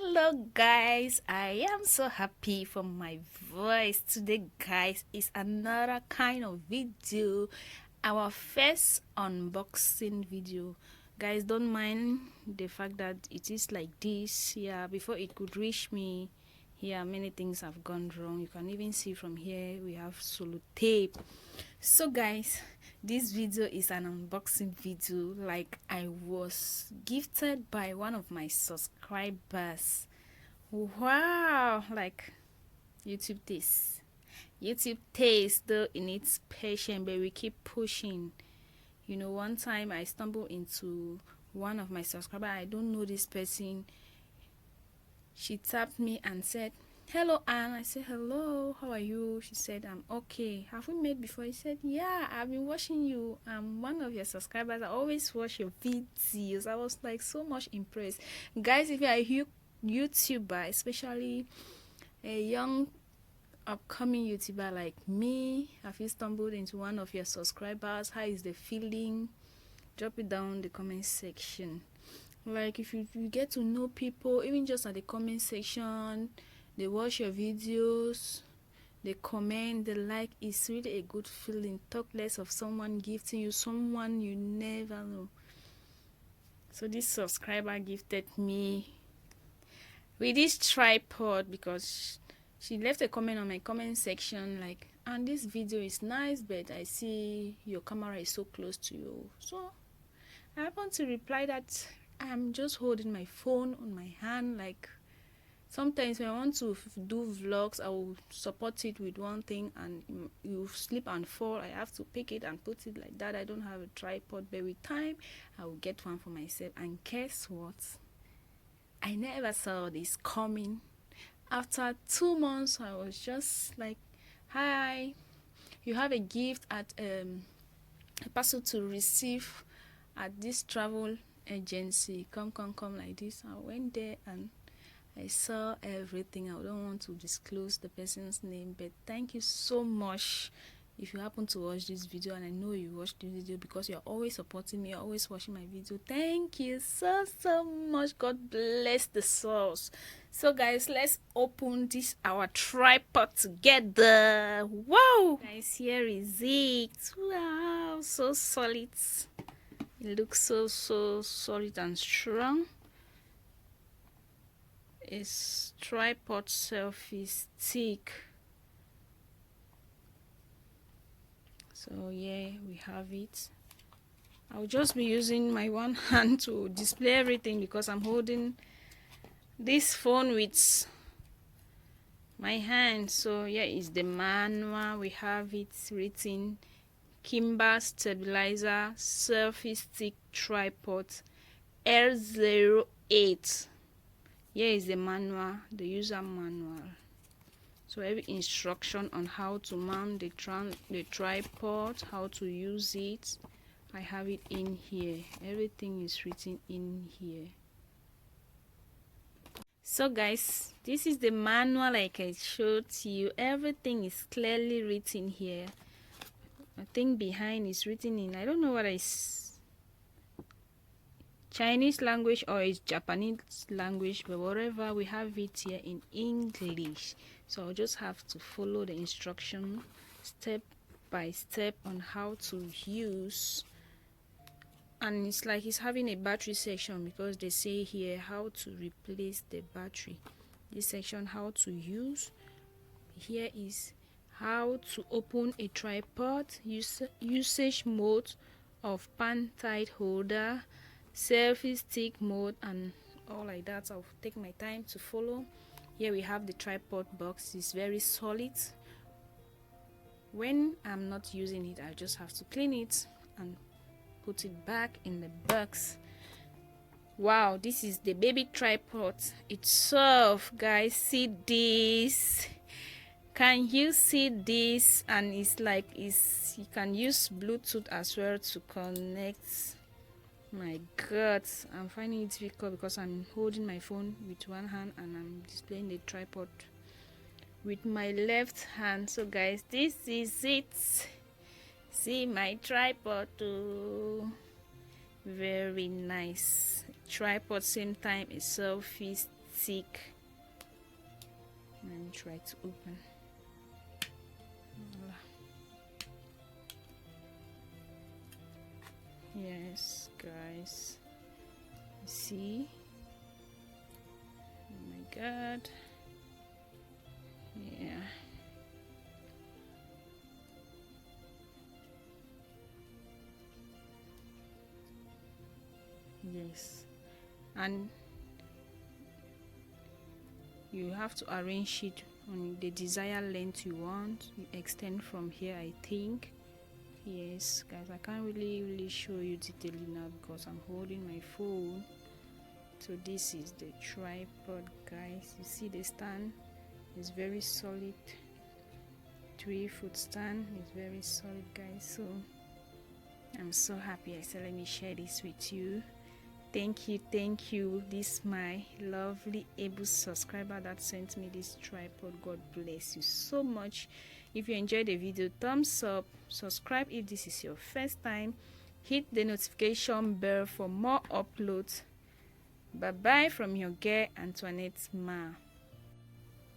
Hello guys, I am so happy for my voice today. Guys, is another kind of video, our first unboxing video. Guys, don't mind the fact that it is like this. Yeah, before it could reach me, here many things have gone wrong. You can even see from here we have solo tape. So guys, this video is an unboxing video. Like, I was gifted by one of my subscribers. Wow, like YouTube taste though it needs patience, but we keep pushing. You know, one time I stumbled into one of my subscribers. I don't know this person. She tapped me and said, "Hello, Anne." I said, "Hello, how are you?" She said, "I'm okay. Have we met before?" He said, "Yeah, I've been watching you. I'm one of your subscribers. I always watch your videos." I was like so much impressed. Guys, if you are a YouTuber, especially a young upcoming YouTuber like me, have you stumbled into one of your subscribers? How is the feeling? Drop it down in the comment section. Like, if you get to know people, even just at the comment section, they watch your videos, they comment, they like, it's really a good feeling. Talk less of someone gifting you, someone you never know. So this subscriber gifted me with this tripod because she left a comment on my comment section like, "And this video is nice, but I see your camera is so close to you." So I happen to reply that I'm just holding my phone on my hand. Like, sometimes when I want to do vlogs, I will support it with one thing, and you slip and fall. I have to pick it and put it like that. I don't have a tripod, but with time I will get one for myself. And guess what? I never saw this coming. After 2 months, I was just like, "Hi, you have a gift at a parcel to receive at this travel agency. Come like this." I went there and I saw everything. I don't want to disclose the person's name, but thank you so much if you happen to watch this video, and I know you watched the video because you're always supporting me, you're always watching my video. Thank you so much. God bless the souls. So guys, let's open this our tripod together. Wow guys, here is it. Wow, so solid. It looks so solid and strong. It's tripod selfie stick. So yeah, we have it. I'll just be using my one hand to display everything because I'm holding this phone with my hand. So yeah, it's the manual. We have it written: gimbal stabilizer selfie stick tripod L08. Here is the manual, the user manual. So every instruction on how to mount the tripod, how to use it, I have it in here. Everything is written in here. So guys, this is the manual like I showed you. Everything is clearly written here. I think behind is written in, I don't know what is Chinese language or it's Japanese language, but whatever, we have it here in English. So I'll just have to follow the instruction step by step on how to use. And it's like it's having a battery section because they say here how to replace the battery. This section, how to use. Here is how to open a tripod, usage mode of pan tight holder, selfie stick mode, and all like that. I'll take my time to follow. Here we have the tripod box. It's very solid. When I'm not using it, I just have to clean it and put it back in the box. Wow, this is the baby tripod itself. Guys, see this? Can you see this? And it's like you can use Bluetooth as well to connect. My God, I'm finding it difficult because I'm holding my phone with one hand and I'm displaying the tripod with my left hand. So guys, this is it. See my tripod too. Very nice tripod, same time a selfie thick. Let me try to open. Voila. Yes, guys, see? Oh my god. Yeah. Yes, and you have to arrange it on the desired length you want. You extend from here, I think. Yes, guys, I can't really show you detailedly now because I'm holding my phone. So this is the tripod, guys. You see the stand is very solid. 3-foot stand is very solid, guys. So I'm so happy. I said let me share this with you. Thank you. This my lovely able subscriber that sent me this tripod. God bless you so much. If you enjoyed the video, thumbs up, subscribe if this is your first time, hit the notification bell for more uploads. Bye bye from your girl Antoinette Ma.